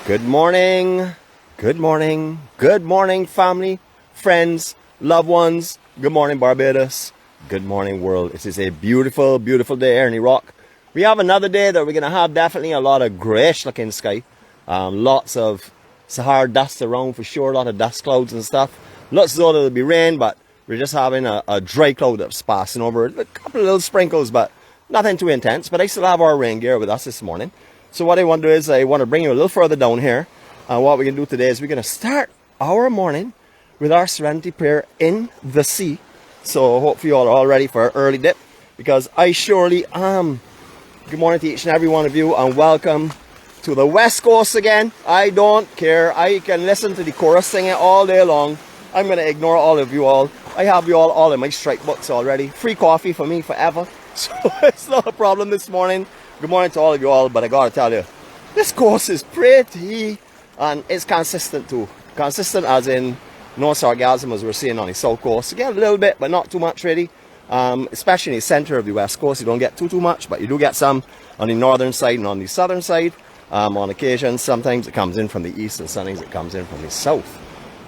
Good morning, good morning, good morning, family, friends, loved ones. Good morning, Barbados. Good morning, world. It is a beautiful, beautiful day here in Iraq. We have another day that we're going to have definitely a lot of grayish looking sky. Lots of Sahara dust around for sure, a lot of dust clouds and stuff. Looks as though there'll be rain, but we're just having a dry cloud that's passing over. A couple of little sprinkles, but nothing too intense. But I still have our rain gear with us this morning. So what I want to do is I want to bring you a little further down here. And what we're going to do today is we're going to start our morning with our Serenity Prayer in the sea. So hopefully you all are all ready for an early dip, because I surely am. Good morning to each and every one of you, and welcome to the West Coast again. I don't care. I can listen to the chorus singing all day long. I'm going to ignore all of you all. I have you all in my strike books already. Free coffee for me forever. So it's not a problem this morning. Good morning to all of you all, but I gotta tell you, this course is pretty, and it's consistent too. Consistent as in no sargassum as we're seeing on the south coast. You get a little bit, but not too much really. Especially in the center of the west coast, you don't get too much, but you do get some on the northern side and on the southern side. On occasion, sometimes it comes in from the east and sometimes it comes in from the south.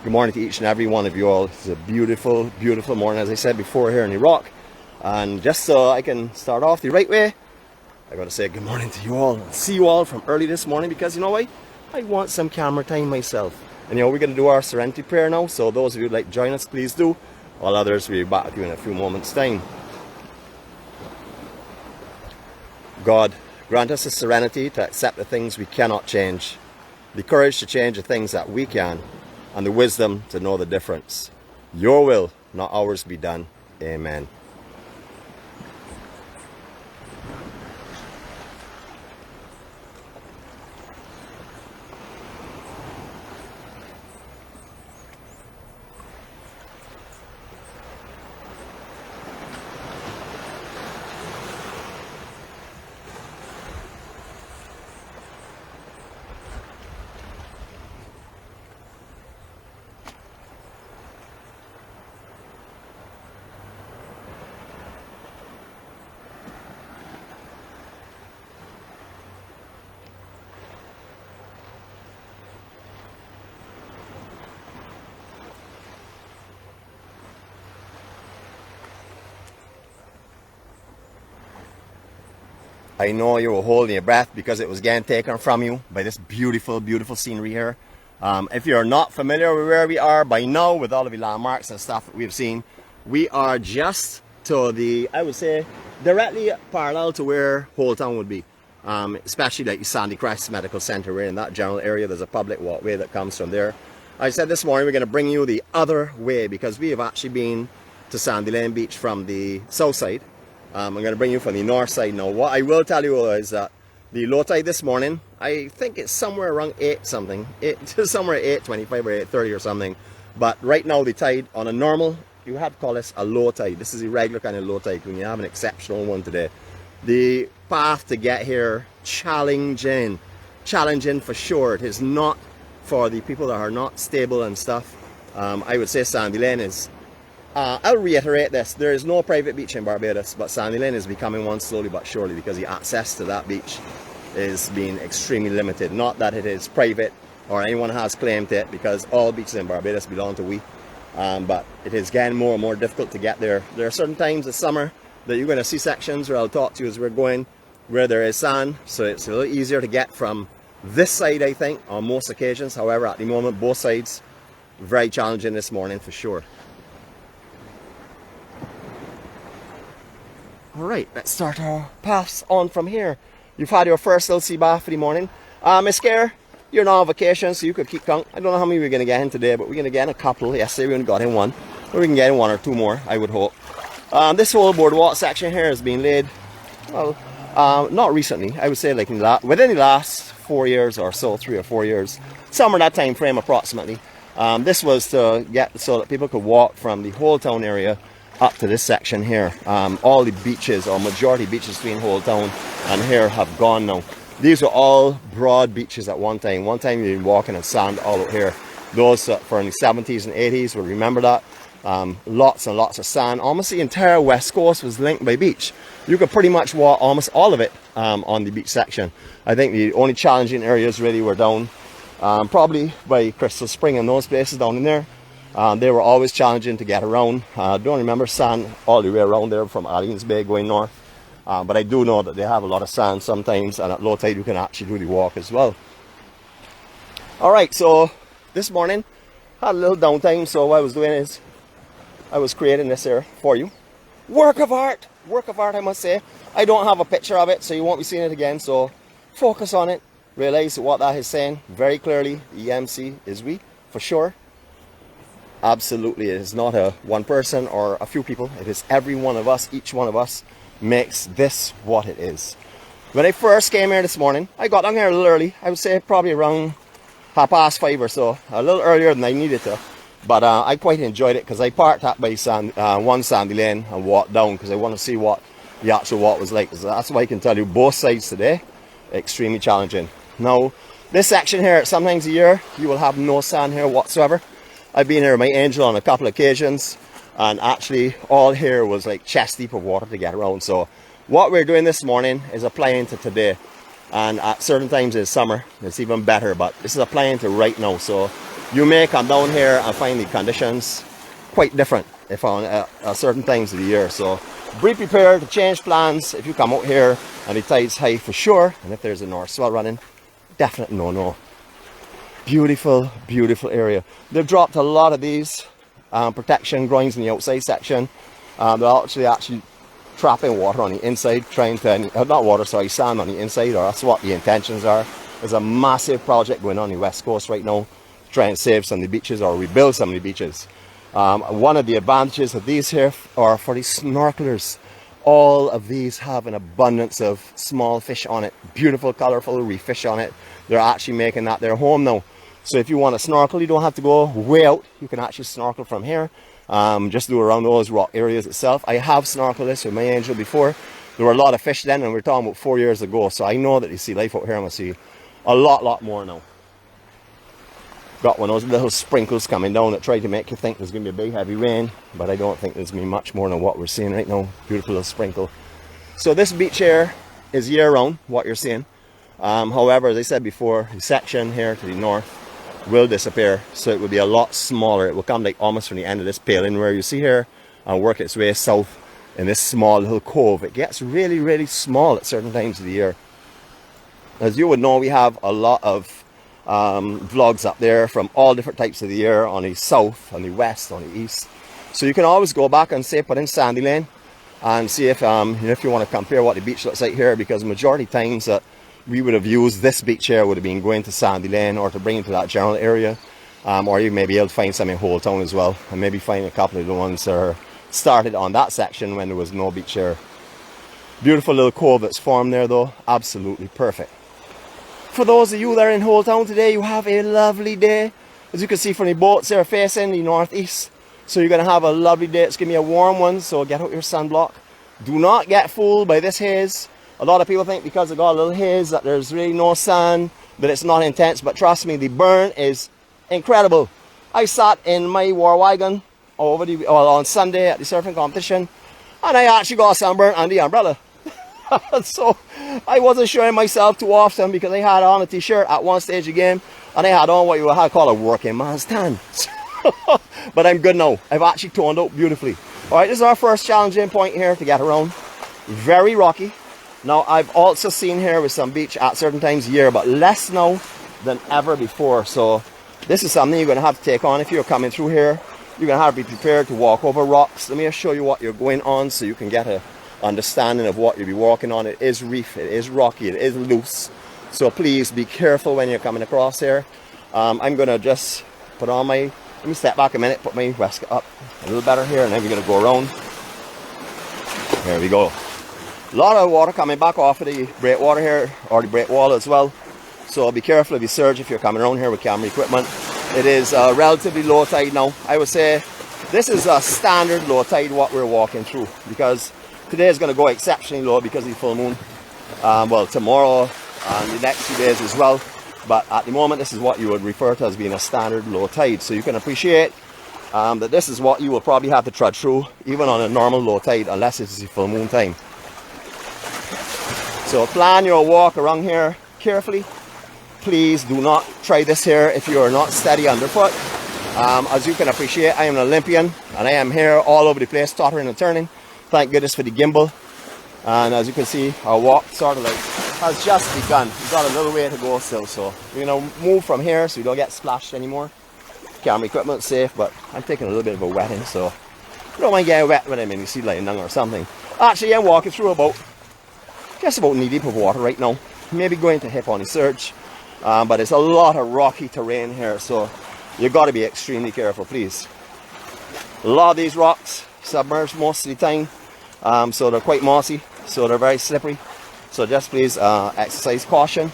Good morning to each and every one of you all. It's a beautiful, beautiful morning, as I said before, here in Iraq. And just so I can start off the right way, I gotta say good morning to you all and see you all from early this morning, because you know what? I want some camera time myself. And you know, we're gonna do our Serenity Prayer now, so those of you who'd like to join us, please do. All others, we'll be back with you in a few moments' time. God, grant us the serenity to accept the things we cannot change, the courage to change the things that we can, and the wisdom to know the difference. Your will, not ours, be done. Amen. I know you were holding your breath because it was getting taken from you by this beautiful, beautiful scenery here. If you're not familiar with where we are by now, with all of the landmarks and stuff that we've seen, we are just to the, I would say, directly parallel to where Whole Town would be. Especially like the Sandy Crest Medical Center. We're in that general area. There's a public walkway that comes from there. I said this morning we're going to bring you the other way, because we have actually been to Sandy Lane Beach from the south side. I'm going to bring you from the north side now. What I will tell you is that the low tide this morning, I think it's somewhere around 8 something. Somewhere at 8:25 or 8:30 or something. But right now the tide on a normal, you have to call this a low tide. This is a regular kind of low tide when you have an exceptional one today. The path to get here, challenging for sure. It is not for the people that are not stable and stuff. I would say Sandy Lane is, I'll reiterate this, there is no private beach in Barbados, but Sandy Lane is becoming one slowly but surely, because the access to that beach is being extremely limited. Not that it is private or anyone has claimed it, because all beaches in Barbados belong to we. But it is getting more and more difficult to get there. There are certain times this summer that you're going to see sections where I'll talk to you as we're going, where there is sand, so it's a little easier to get from this side, I think, on most occasions. However, at the moment, both sides, very challenging this morning for sure. Alright, let's start our paths on from here. You've had your first little sea bath for the morning. Miss Scare, you're now on vacation, so you could keep count. I don't know how many we're going to get in today, but we're going to get in a couple. Yesterday we only got in one. But we can get in one or two more, I would hope. This whole boardwalk section here has been laid, well, not recently. I would say like within the last 4 years or so, 3 or 4 years. Somewhere in that time frame approximately. This was to get so that people could walk from the Whole Town area up to this section here. All the beaches, or majority beaches between Whole Town and here, have gone now. These were all broad beaches at one time. One time you'd be walking on sand all out here. Those from the 70s and 80s will remember that. Lots and lots of sand. Almost the entire west coast was linked by beach. You could pretty much walk almost all of it on the beach section. I think the only challenging areas really were down probably by Crystal Spring and those places down in there. They were always challenging to get around. Don't remember sand all the way around there from Orleans Bay going north. But I do know that they have a lot of sand sometimes, and at low tide you can actually do the walk as well. Alright, so this morning had a little downtime, so what I was doing is I was creating this here for you. Work of art I must say. I don't have a picture of it, so you won't be seeing it again, so focus on it. Realize what that is saying very clearly. EMC is we, for sure. Absolutely, it is not a one person or a few people. It is every one of us. Each one of us makes this what it is. When I first came here this morning, I got down here a little early. I would say probably around 5:30 or so. A little earlier than I needed to. But I quite enjoyed it because I parked up by one sandy lane and walked down because I want to see what the actual walk was like. So that's why I can tell you both sides today. Extremely challenging. Now, this section here, sometimes a year, you will have no sand here whatsoever. I've been here with my Angel on a couple of occasions, and actually all here was like chest deep of water to get around. So what we're doing this morning is applying to today, and at certain times in summer it's even better, but this is applying to right now. So you may come down here and find the conditions quite different if on at certain times of the year. So be prepared to change plans if you come out here and the tide's high for sure, and if there's a north swell running, definite no. Beautiful, beautiful area. They've dropped a lot of these protection groins in the outside section. They're actually trapping water on the inside, trying to, not water, sorry, sand on the inside, or that's what the intentions are. There's a massive project going on the west coast right now, try and save some of the beaches or rebuild some of the beaches. One of the advantages of these here are for the snorkelers. All of these have an abundance of small fish on it, beautiful colorful reef fish on it. They're actually making that their home now. So if you want to snorkel, you don't have to go way out. You can actually snorkel from here, just do around those rock areas itself. I have snorkeled this with my Angel before. There were a lot of fish then, and we're talking about 4 years ago, so I know that you see life out here. I'm going to see a lot more now. Got one of those little sprinkles coming down that try to make you think there's going to be a big heavy rain, but I don't think there's going to be much more than what we're seeing right now. Beautiful little sprinkle. So this beach here is year round, what you're seeing. However, as I said before, the section here to the north will disappear, so it will be a lot smaller. It will come like almost from the end of this paling where you see here and work its way south in this small little cove. It gets really small at certain times of the year. As you would know, we have a lot of vlogs up there from all different types of the year, on the south, on the west, on the east. So you can always go back and say put in Sandy Lane and see if if you want to compare what the beach looks like here, because majority times that we would have used this beach here would have been going to Sandy Lane or to bring it to that general area, or you may be able to find some in Whole Town as well, and maybe find a couple of the ones that are started on that section when there was no beach here. Beautiful little cove that's formed there though, absolutely perfect. For those of you that are in Whole Town today, you have a lovely day. As you can see from the boats, they're facing the northeast, so you're going to have a lovely day. It's going to be a warm one, so get out your sunblock. Do not get fooled by this haze. A lot of people think because it got a little haze that there's really no sun, that it's not intense, but trust me, the burn is incredible. I sat in my war wagon on Sunday at the surfing competition, and I actually got sunburn on the umbrella. So I wasn't showing myself too often because I had on a t-shirt at one stage of the game, and I had on what you would call a working man's tan. But I'm good now. I've actually toned out beautifully. Alright, this is our first challenging point here to get around. Very rocky. Now I've also seen here with some beach at certain times of year, but less now than ever before. So this is something you're going to have to take on if you're coming through here. You're going to have to be prepared to walk over rocks. Let me just show you what you're going on so you can get a understanding of what you'll be walking on. It is reef, it is rocky, it is loose, so please be careful when you're coming across here. I'm gonna just put on my, let me step back a minute, put my waistcoat up a little better here, and then we're gonna go around. There we go. A lot of water coming back off of the breakwater here, or the breakwall as well, so be careful of the surge if you're coming around here with camera equipment. It is relatively low tide now. I would say this is a standard low tide what we're walking through, because today is going to go exceptionally low because of the full moon. Well, tomorrow and the next few days as well. But at the moment, this is what you would refer to as being a standard low tide. So you can appreciate that this is what you will probably have to trudge through, even on a normal low tide, unless it's the full moon time. So plan your walk around here carefully. please do not try this here if you are not steady underfoot. As you can appreciate, I am an Olympian and I am here all over the place, tottering and turning. Thank goodness for the gimbal. And as you can see, our walk sort of like has just begun. We've got a little way to go still, so we're gonna move from here so we don't get splashed anymore. Camera equipment's safe, but I'm taking a little bit of a wetting, so I don't mind getting wet when I'm in the sea lying down or something. Actually, I'm walking through just about knee deep of water right now. Maybe going to hip on the surge, but it's a lot of rocky terrain here, so you've got to be extremely careful, please. A lot of these rocks submerged most of the time, so they're quite mossy, so they're very slippery. So just please exercise caution.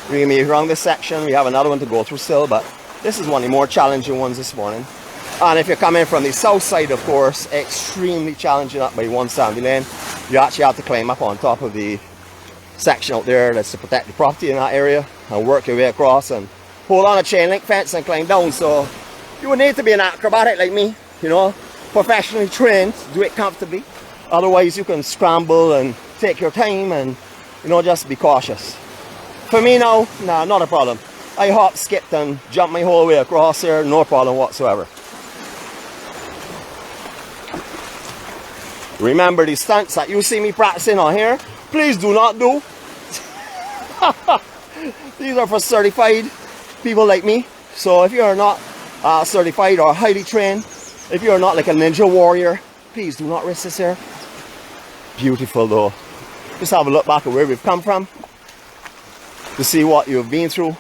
We're going to be around this section. We have another one to go through still, but this is one of the more challenging ones this morning. And if you're coming from the south side, of course, extremely challenging up by one sandy lane. You actually have to climb up on top of the section out there that's to protect the property in that area and work your way across and hold on a chain link fence and climb down. So you would need to be an acrobatic like me, you know, professionally trained to do it comfortably. Otherwise you can scramble and take your time and, you know, just be cautious. For me now, nah, not a problem. I hopped, skipped and jumped my whole way across here, no problem whatsoever. Remember, the stunts that you see me practicing on here, please do not do. These are for certified people like me. So if you are not certified or highly trained, if you are not like a ninja warrior, please do not risk this here. Beautiful though. Just have a look back at where we've come from to see what you've been through,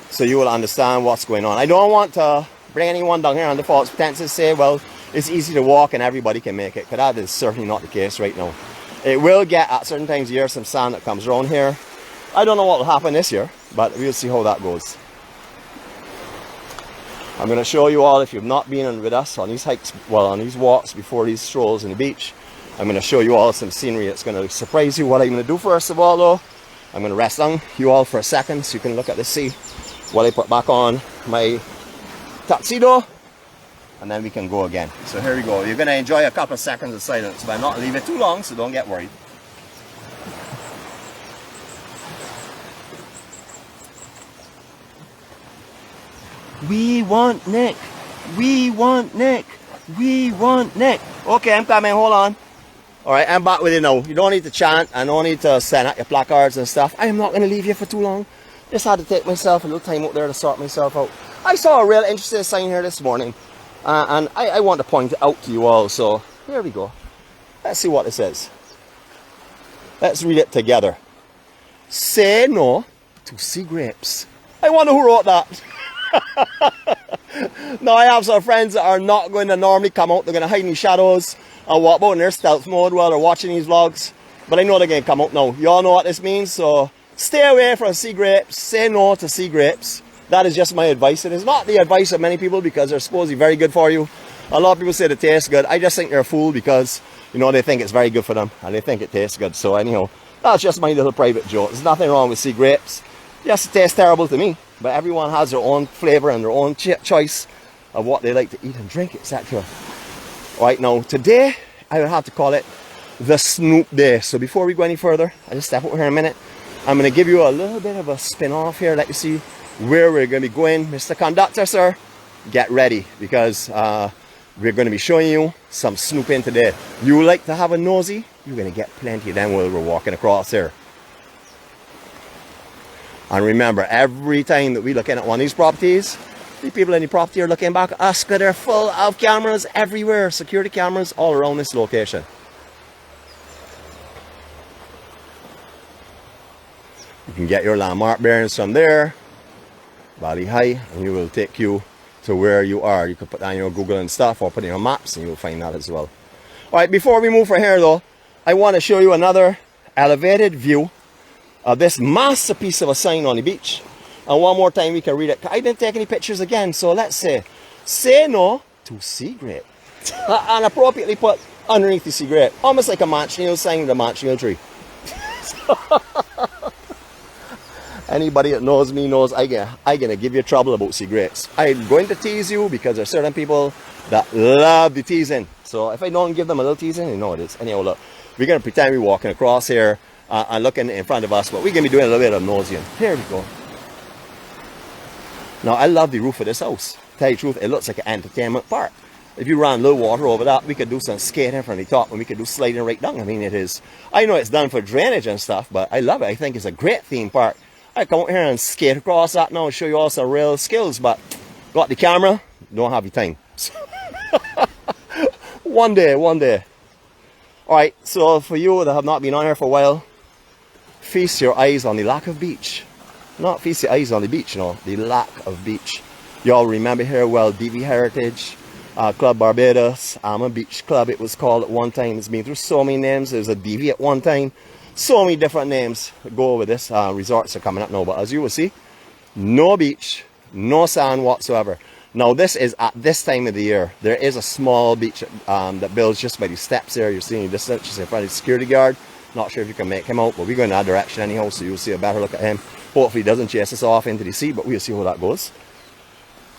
so you will understand what's going on. I don't want to bring anyone down here under false pretenses, say, well, it's easy to walk and everybody can make it, because that is certainly not the case right now. It will get, at certain times of year, some sand that comes around here. I don't know what will happen this year, but we'll see how that goes. I'm going to show you all, if you've not been with us on these hikes, well, on these walks before these strolls on the beach, I'm going to show you all some scenery that's going to surprise you. What I'm going to do first of all though, I'm going to rest on you all for a second so you can look at the sea while I put back on my tuxedo, and then we can go again. So here we go. You're going to enjoy a couple of seconds of silence, but I'm not leave it too long, so don't get worried. We want Nick. We want Nick. We want Nick. Okay, I'm coming. Hold on. Alright, I'm back with you now. You don't need to chant and don't need to send out your placards and stuff. I am not going to leave you for too long. Just had to take myself a little time out there to sort myself out. I saw a real interesting sign here this morning, and I want to point it out to you all. So here we go. Let's see what it says. Let's read it together. Say no to sea grapes. I wonder who wrote that. Now I have some friends that are not going to normally come out. They're going to hide in the shadows and walk about in their stealth mode while they're watching these vlogs. But I know they're going to come out now. You all know what this means, so stay away from sea grapes. Say no to sea grapes. That is just my advice. It is not the advice of many people, because they're supposedly very good for you. A lot of people say they taste good. I just think they're a fool because, you know, they think it's very good for them and they think it tastes good. So anyhow, that's just my little private joke. There's nothing wrong with sea grapes. Yes, it tastes terrible to me, but everyone has their own flavor and their own choice of what they like to eat and drink, etc. Right now, today I would have to call it the Snoop Day. So before we go any further, I'll just step over here in a minute. I'm going to give you a little bit of a spin off here, let you see where we're going to be going. Mr. Conductor, sir, get ready, because we're going to be showing you some snooping today. You like to have a nosy? You're going to get plenty of them while we're walking across here. And remember, every time that we look in at one of these properties, the people in the property are looking back at us, because they're full of cameras everywhere, security cameras all around this location. You can get your landmark bearings from there, Valley High, and you will take you to where you are. You can put that on your Google and stuff, or put in your maps and you'll find that as well. Alright, before we move from here though, I want to show you another elevated view of this masterpiece of a sign on the beach. And one more time we can read it. I didn't take any pictures again, so let's say no to sea grape. And appropriately put underneath the sea grape, almost like a Manchineel sign with a Manchineel tree. Anybody that knows me knows I'm gonna give you trouble about sea grapes. I'm going to tease you because there are certain people that love the teasing. So if I don't give them a little teasing, you know it is. Anyhow, look, we're gonna pretend we're walking across here, and looking in front of us, but we're going to be doing a little bit of nosing. Here we go. Now, I love the roof of this house. Tell you the truth, it looks like an entertainment park. If you ran a little water over that, we could do some skating from the top, and we could do sliding right down. I mean, it is, I know it's done for drainage and stuff, but I love it. I think it's a great theme park. I come out here and skate across that now and show you all some real skills, but got the camera, don't have the time. One day. Alright, so for you that have not been on here for a while, feast your eyes on the lack of beach. Not feast your eyes on the beach, no, the lack of beach. Y'all remember here well, DV Heritage, Club Barbados, a beach club it was called at one time. It's been through so many names. There's a DV at one time. So many different names go with this. Resorts are coming up now, but as you will see, no beach, no sand whatsoever. Now this is at this time of the year. There is a small beach that builds just by the steps there. You're seeing the distance just in front of the security guard. Not sure if you can make him out, but we're going in that direction anyhow, so you'll see a better look at him. Hopefully he doesn't chase us off into the sea, but we'll see how that goes.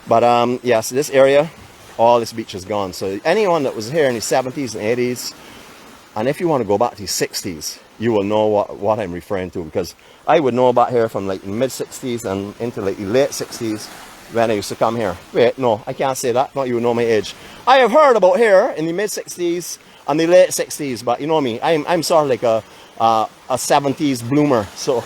But yeah, so this area, all this beach is gone. So anyone that was here in the 70s and 80s, and if you want to go back to the 60s, you will know what I'm referring to, because I would know about here from like the mid 60s and into like the late 60s when I used to come here. Wait, no, I can't say that, not you know my age. I have heard about here in the mid 60s and the late 60s, but you know me, I'm sort of like a 70s bloomer, so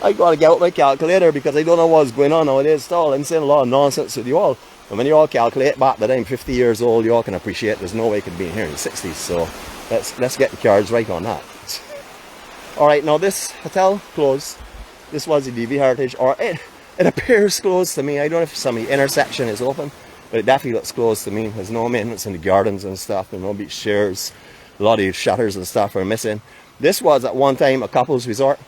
I gotta get out my calculator because I don't know what's going on nowadays still. I'm saying a lot of nonsense with you all. And when you all calculate back that I'm 50 years old, you all can appreciate there's no way I could be in here in the 60s. So let's get the cards right on that. Alright, now this hotel closed. This was the DV Heritage, or it appears closed to me. I don't know if some of the intersection is open, but it definitely looks closed to me. There's no maintenance in the gardens and stuff. There's no beach chairs. A lot of shutters and stuff are missing. This was at one time a couple's resort.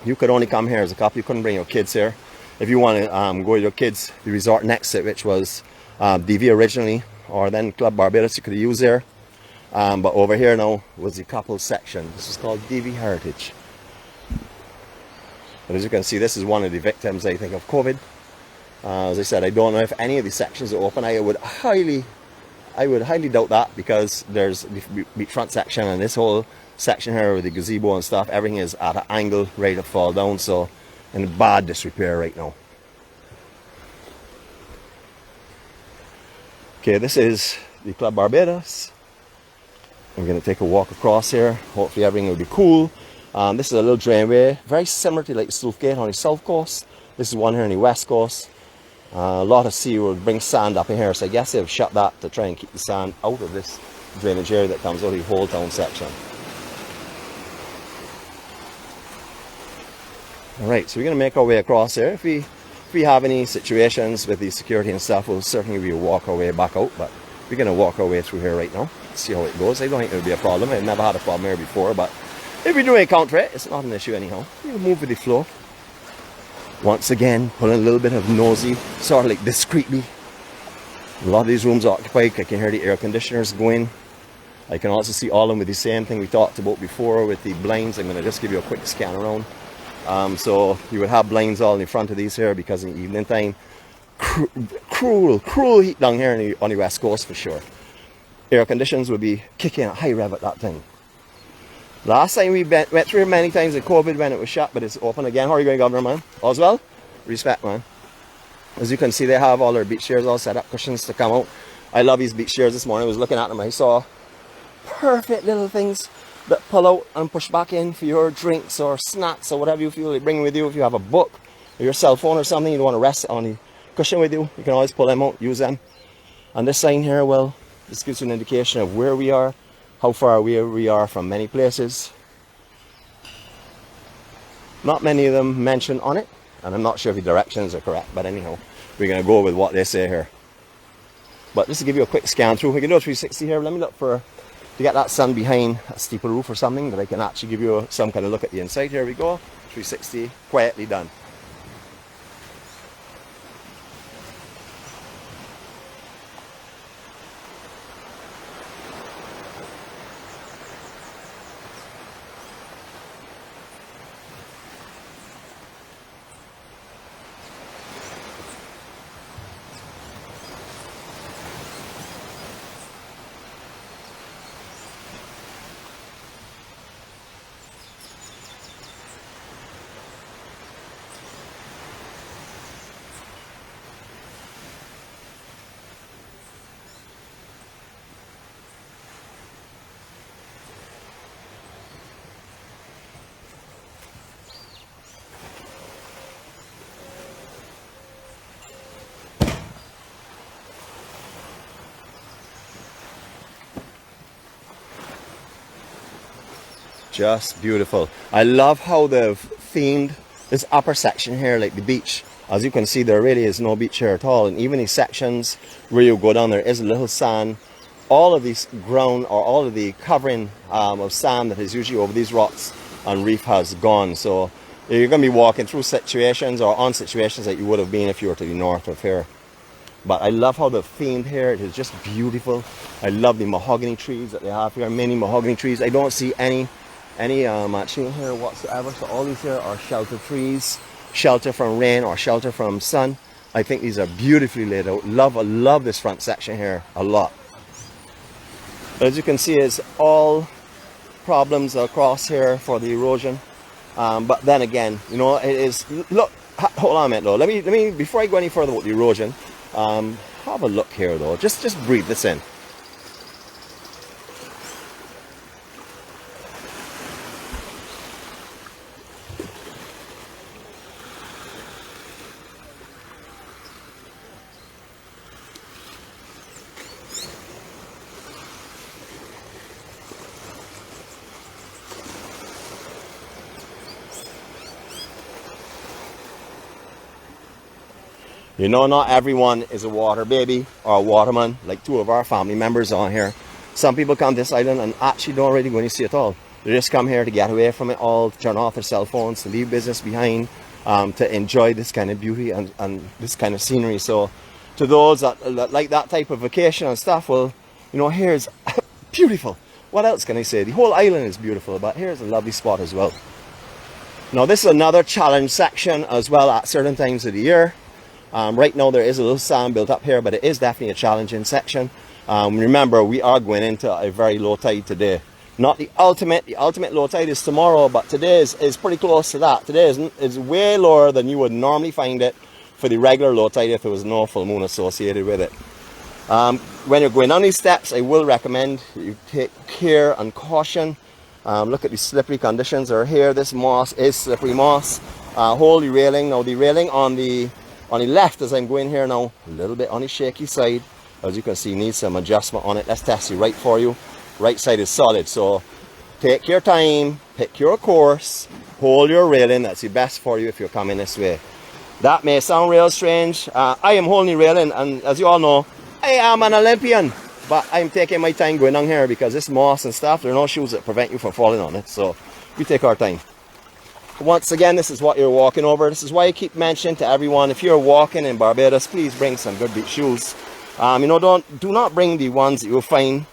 You could only come here as a couple. You couldn't bring your kids here. If you want to go with your kids, the resort next to it, which was DV originally, or then Club Barbados, you could use there. But over here now was the couples section. This is called DV Heritage. And as you can see, this is one of the victims, I think, of COVID. As I said, I don't know if any of these sections are open. I would highly doubt that, because there's the beachfront section and this whole section here with the gazebo and stuff. Everything is at an angle, ready to fall down. So in bad disrepair right now. Okay, this is the Club Barbados. I'm going to take a walk across here. Hopefully everything will be cool. This is a little drainway, very similar to like Sleuthgate on the south coast. This is one here on the west coast. A lot of sea will bring sand up in here, so I guess they've shut that to try and keep the sand out of this drainage area that comes out of the whole town section. Alright, so we're going to make our way across here. If we have any situations with the security and stuff, we'll certainly walk our way back out, but we're going to walk our way through here right now. See how it goes. I don't think it'll be a problem. I've never had a problem here before, but if we do encounter it, it's not an issue anyhow. We'll move with the flow. Once again, pulling a little bit of nosy, sort of like discreetly. A lot of these rooms are occupied. I can hear the air conditioners going. I can also see all of them with the same thing we talked about before with the blinds. I'm going to just give you a quick scan around. So you would have blinds all in the front of these here, because in the evening time, cruel heat down here on the west coast for sure. Air conditions would be kicking at high rev at that time. Last time we went through it many times in COVID when it was shut, but it's open again. How are you going, Governor, man? All's well? Respect, man. As you can see, they have all their beach chairs all set up, cushions to come out. I love these beach chairs. This morning I was looking at them. I saw perfect little things that pull out and push back in for your drinks or snacks or whatever you feel like bringing with you. If you have a book or your cell phone or something, you don't want to rest it on the cushion with you, you can always pull them out, use them. And this sign here, well, this gives you an indication of where we are, how far away we are from many places. Not many of them mention on it, and I'm not sure if the directions are correct, but anyhow, we're going to go with what they say here. But just to give you a quick scan through, we can do a 360 here. Let me look to get that sun behind a steeple roof or something, that I can actually give you some kind of look at the inside. Here we go, 360, quietly done. Just beautiful. I love how they've themed this upper section here like the beach. As you can see, there really is no beach here at all, and even these sections where you go down, there is a little sand. All of these ground, or all of the covering of sand that is usually over these rocks and reef has gone. So you're going to be walking through situations or on situations that you would have been if you were to the north of here. But I love how they're themed here. It is just beautiful. I love the mahogany trees that they have here. Many mahogany trees. I don't see any tree here whatsoever. So all these here are shelter trees, shelter from rain or shelter from sun. I think these are beautifully laid out. Love this front section here a lot. But as you can see, it's all problems across here for the erosion. But then again, you know, it is. Look, hold on a minute though. Let me before I go any further with the erosion, have a look here though. Just breathe this in. You know, not everyone is a water baby or a waterman, like two of our family members on here. Some people come to this island and actually don't really go and see it all. They just come here to get away from it all, to turn off their cell phones, to leave business behind, to enjoy this kind of beauty and this kind of scenery. So to those that like that type of vacation and stuff, well, you know, here's beautiful. What else can I say? The whole island is beautiful, but here's a lovely spot as well. Now this is another challenge section as well at certain times of the year. Right now there is a little sand built up here, but it is definitely a challenging section. Remember, we are going into a very low tide today. Not the ultimate low tide is tomorrow, but today is pretty close to that. Today is way lower than you would normally find it for the regular low tide if there was no full moon associated with it. When you're going down these steps, I will recommend you take care and caution. Look at the slippery conditions that are here. This moss is slippery moss. Hold the railing. Now the railing on the left as I'm going here now, a little bit on the shaky side. As you can see, needs some adjustment on it. Let's test the right for you. Right side is solid, so take your time, pick your course, hold your railing. That's the best for you if you're coming this way. That may sound real strange. I am holding the railing, and as you all know, I am an Olympian, but I'm taking my time going down here because this moss and stuff, there are no shoes that prevent you from falling on it, so we take our time. Once again, this is what you're walking over. This is why I keep mentioning to everyone, if you're walking in Barbados, please bring some good beach shoes. You know, do not bring the ones that you'll find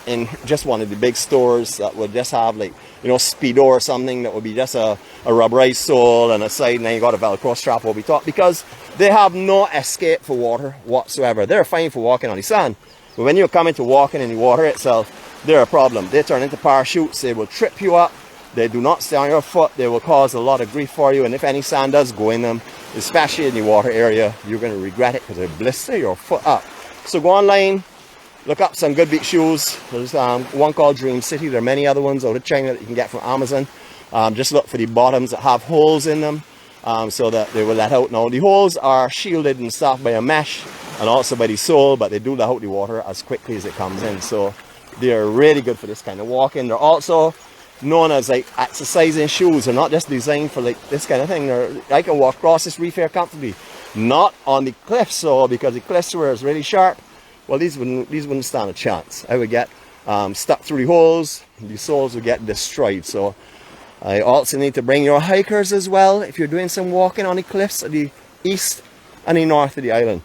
in just one of the big stores that would just have, like, you know, Speedo or something that would be just a rubberized sole and a side, and then you got a Velcro strap over the top, because they have no escape for water whatsoever. They're fine for walking on the sand, but when you're coming to walking in the water itself, they're a problem. They turn into parachutes. They will trip you up. They do not stay on your foot. They will cause a lot of grief for you, and if any sand does go in them, especially in the water area, you're going to regret it because they blister your foot up. So go online, look up some good beach shoes. There's one called Dream City. There are many other ones out of China that you can get from Amazon. Just look for the bottoms that have holes in them, so that they will let out. Now the holes are shielded and stuff by a mesh and also by the sole, but they do let out the water as quickly as it comes in. So they are really good for this kind of walking. They're also known as like exercising shoes. They're not just designed for like this kind of thing. I can walk across this reef here comfortably, not on the cliffs, so because the cliffs were really sharp. Well, these wouldn't stand a chance. I would get stuck through the holes. The soles would get destroyed. So I also need to bring your hikers as well if you're doing some walking on the cliffs of the east and the north of the island.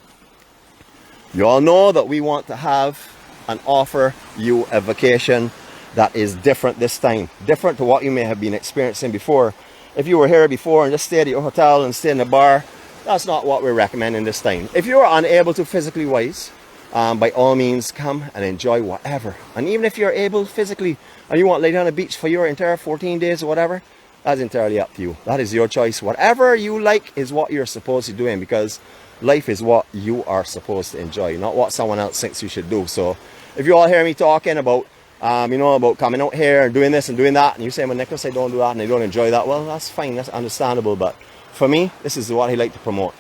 You all know that we want to have and offer you a vacation that is different this time, different to what you may have been experiencing before. If you were here before and just stayed at your hotel and stayed in a bar, that's not what we're recommending this time. If you are unable to physically wise, by all means come and enjoy whatever. And even if you're able physically and you want to lay down on the beach for your entire 14 days or whatever, that's entirely up to you. That is your choice. Whatever you like is what you're supposed to be doing, because life is what you are supposed to enjoy, not what someone else thinks you should do. So if you all hear me talking about you know, about coming out here and doing this and doing that, and you say, well, Nicholas, I don't do that and I don't enjoy that, well, that's fine, that's understandable. But for me, this is what I like to promote.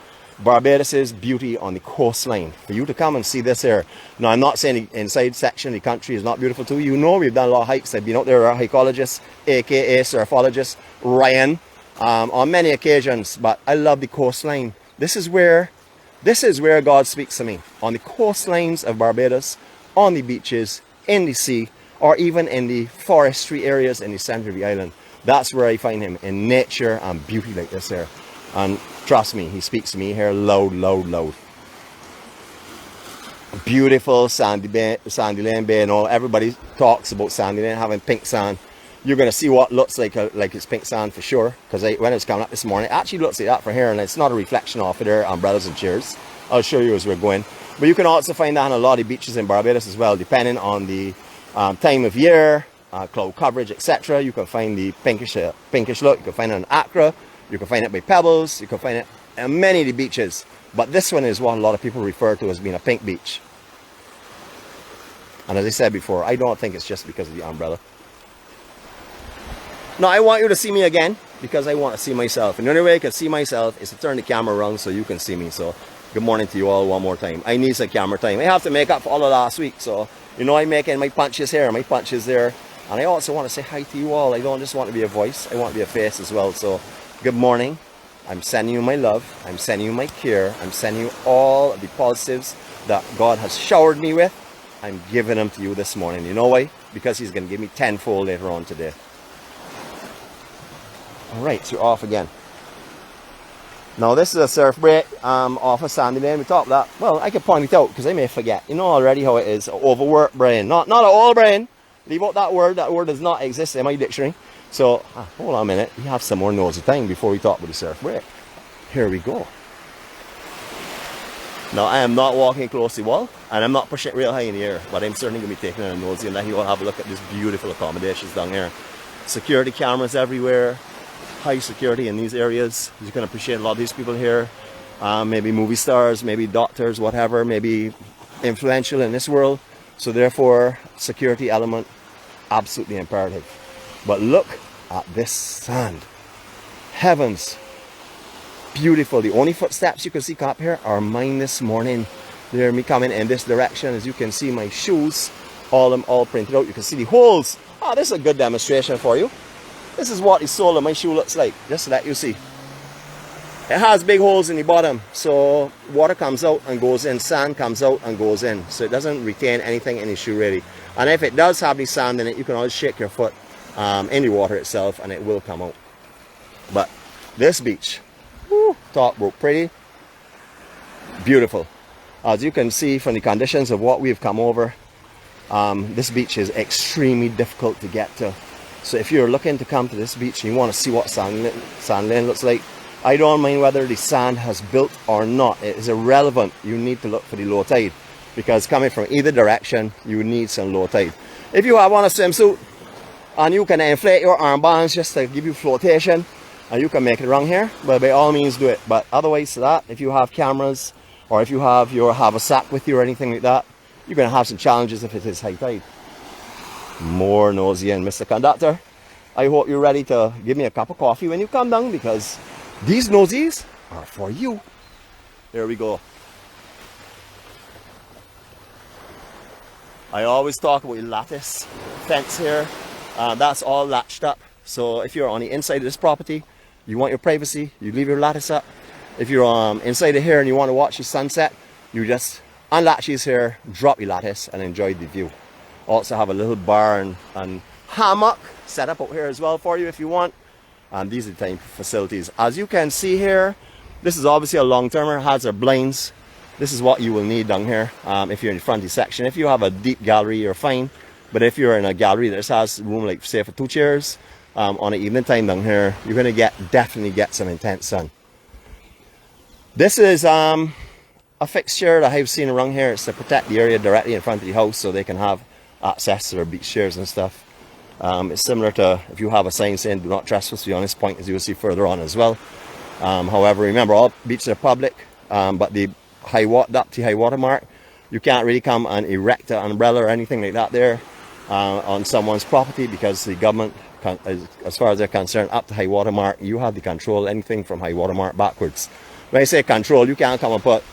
Barbados's beauty on the coastline. For you to come and see this here. Now, I'm not saying the inside section of the country is not beautiful too. You know, we've done a lot of hikes. I've been out there, hikeologists, aka surfologist Ryan, on many occasions. But I love the coastline. This is where God speaks to me. On the coastlines of Barbados, on the beaches, in the sea, or even in the forestry areas in the center of the island. That's where I find him, in nature and beauty like this here. And trust me, he speaks to me here loud, loud, loud. Beautiful Sandy Lane Bay. You know, everybody talks about Sandy Lane having pink sand. You're going to see what looks like it's pink sand for sure. Because when I was coming up this morning, it actually looks like that from here. And it's not a reflection off of their umbrellas and chairs. I'll show you as we're going. But you can also find that on a lot of beaches in Barbados as well, depending on the time of year, cloud coverage, etc. You can find the pinkish look. You can find it on Accra. You can find it by Pebbles. You can find it on many of the beaches. But this one is what a lot of people refer to as being a pink beach. And as I said before, I don't think it's just because of the umbrella. Now, I want you to see me again because I want to see myself. And the only way I can see myself is to turn the camera around so you can see me. So, good morning to you all one more time. I need some camera time. I have to make up for all of last week. So, you know, I'm making my punches here, my punches there. And I also want to say hi to you all. I don't just want to be a voice. I want to be a face as well. So, good morning. I'm sending you my love. I'm sending you my care. I'm sending you all of the positives that God has showered me with. I'm giving them to you this morning. You know why? Because He's going to give me tenfold later on today. Alright, so you're off again. Now this is a surf break off of Sandy Lane. We talked that. Well, I could point it out because I may forget. You know already how it is. Overworked brain. Not an old brain. Leave out that word. That word does not exist in my dictionary. So, hold on a minute. We have some more nosy time before we talk about the surf break. Here we go. Now, I am not walking close to the wall, and I'm not pushing it real high in the air, but I'm certainly going to be taking a nosy and letting you all have a look at these beautiful accommodations down here. Security cameras everywhere, high security in these areas. You can appreciate a lot of these people here. Maybe movie stars, maybe doctors, whatever, maybe influential in this world. So therefore, security element, absolutely imperative. But look at this sand. Heavens. Beautiful. The only footsteps you can see up here are mine this morning. They're me coming in this direction. As you can see, my shoes, all printed out. You can see the holes. This is a good demonstration for you. This is what the sole of my shoe looks like, just to let you see. It has big holes in the bottom, so water comes out and goes in, sand comes out and goes in, so it doesn't retain anything in the shoe really. And if it does have the sand in it, you can always shake your foot in the water itself and it will come out. But this beach, talk about pretty, beautiful. As you can see from the conditions of what we've come over, this beach is extremely difficult to get to. So if you're looking to come to this beach and you want to see what Sand Lane looks like, I don't mind whether the sand has built or not. It is irrelevant. You need to look for the low tide, because coming from either direction, you need some low tide. If you have on a swimsuit and you can inflate your armbands just to give you flotation, and you can make it around here, but by all means do it. But otherwise to that, if you have cameras or if you have your haversack with you or anything like that, you're going to have some challenges if it is high tide. More nosy in, Mr. Conductor. I hope you're ready to give me a cup of coffee when you come down, because these nosies are for you. There we go. I always talk about the lattice fence here. That's all latched up. So if you're on the inside of this property, you want your privacy, you leave your lattice up. If you're inside of here and you want to watch the sunset, you just unlatch these here, drop your lattice and enjoy the view. Also have a little bar and hammock set up out here as well for you if you want. And these are the type of facilities. As you can see here, this is obviously a long-termer, has our blinds. This is what you will need down here if you're in the fronty section. If you have a deep gallery, you're fine. But if you're in a gallery that just has room, like say for 2 chairs, on an evening time down here, you're going to definitely get some intense sun. This is a fixture that I've seen around here. It's to protect the area directly in front of the house so they can have access to their beach chairs and stuff. It's similar to if you have a sign saying do not trespass beyond this point, as you will see further on as well. However, remember, all beaches are public, but the up to high water mark, you can't really come and erect an umbrella or anything like that there on someone's property, because the government, as far as they're concerned, up to high water mark, you have the control anything from high water mark backwards. When I say control, you can't come and put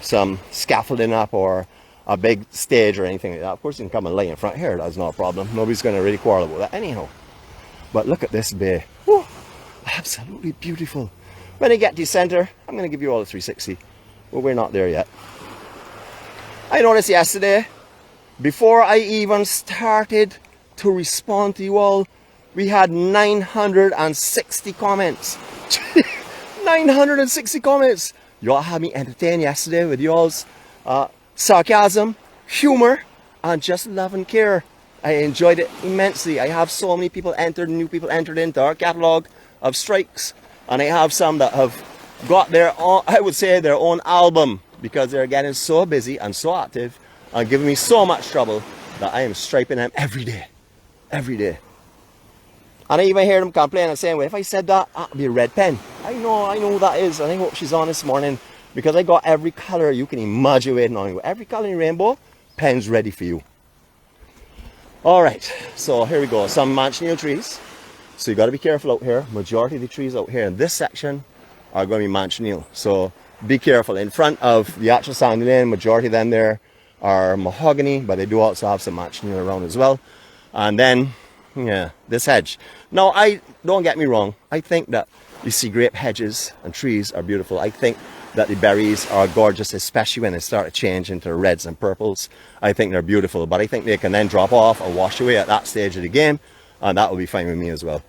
some scaffolding up or a big stage or anything like that. Of course, you can come and lay in front here. That's not a problem. Nobody's going to really quarrel about that anyhow. But look at this bay. Whew, absolutely beautiful. When I get to center, I'm going to give you all a 360. But we're not there yet. I noticed yesterday, before I even started to respond to you all, we had 960 comments. 960 comments. Y'all had me entertained yesterday with y'all's sarcasm, humor, and just love and care. I enjoyed it immensely. I have so many people entered, new people entered into our catalog of strikes, and I have some that have got their own, I would say, their own album, because they're getting so busy and so active and giving me so much trouble that I am striping them every day. Every day. And I even hear them complain and saying, well, if I said that, that'd be a red pen. I know who that is, and I hope she's on this morning, because I got every color you can imagine waiting on you. Every color in the rainbow, pen's ready for you. Alright, so here we go. Some manchineel trees. So you got to be careful out here. Majority of the trees out here in this section are going to be manchineel. So be careful. In front of the actual sandy lane, majority of them there are mahogany, but they do also have some manchineel around as well. And then, yeah, this hedge. Now, don't get me wrong. I think that you see grape hedges and trees are beautiful. I think that the berries are gorgeous, especially when they start to change into reds and purples. I think they're beautiful, but I think they can then drop off or wash away at that stage of the game, and that will be fine with me as well.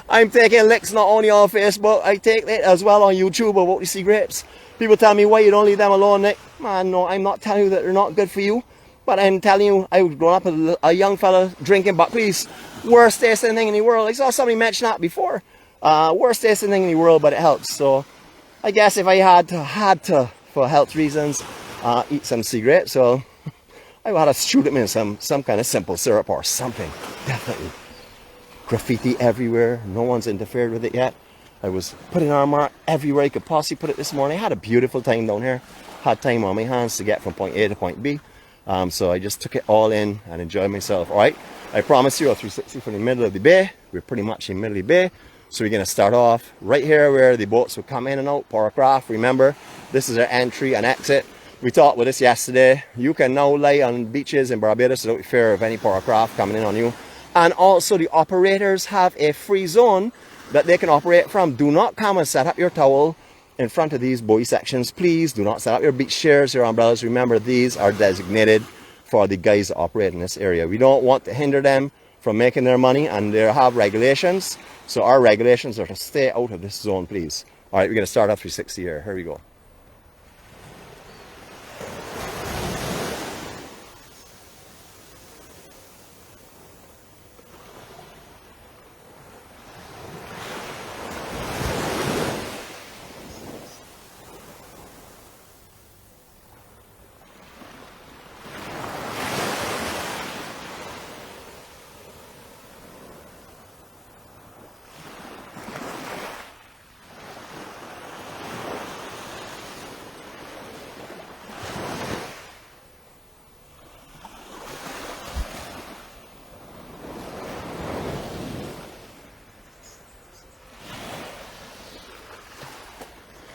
I'm taking licks not only on Facebook, I take it as well on YouTube about the sea grapes. People tell me, why you don't leave them alone, Nick? Man, no, I'm not telling you that they're not good for you, but I'm telling you, I was growing up as a young fella drinking Buckley's, worst tasting thing in the world. I saw somebody mention that before. Worst tasting thing in the world, but it helps. So I guess if I had to for health reasons, eat some sea grapes, so I would have to shoot them in some kind of simple syrup or something. Definitely. Graffiti everywhere. No one's interfered with it yet. I was putting armor everywhere I could possibly put it this morning. I had a beautiful time down here. Had time on my hands to get from point A to point B. So I just took it all in and enjoyed myself. Alright, I promise you a 360 from the middle of the bay. We're pretty much in the middle of the bay. So we're going to start off right here where the boats would come in and out, Porcraft. Remember, this is our entry and exit. We talked with this yesterday. You can now lie on beaches in Barbados without fear of any Porcraft coming in on you. And also the operators have a free zone that they can operate from. Do not come and set up your towel in front of these buoy sections. Please do not set up your beach chairs, your umbrellas. Remember, these are designated for the guys that operate in this area. We don't want to hinder them from making their money, and they have regulations. So our regulations are to stay out of this zone, please. All right, we're going to start off 360 here. Here we go.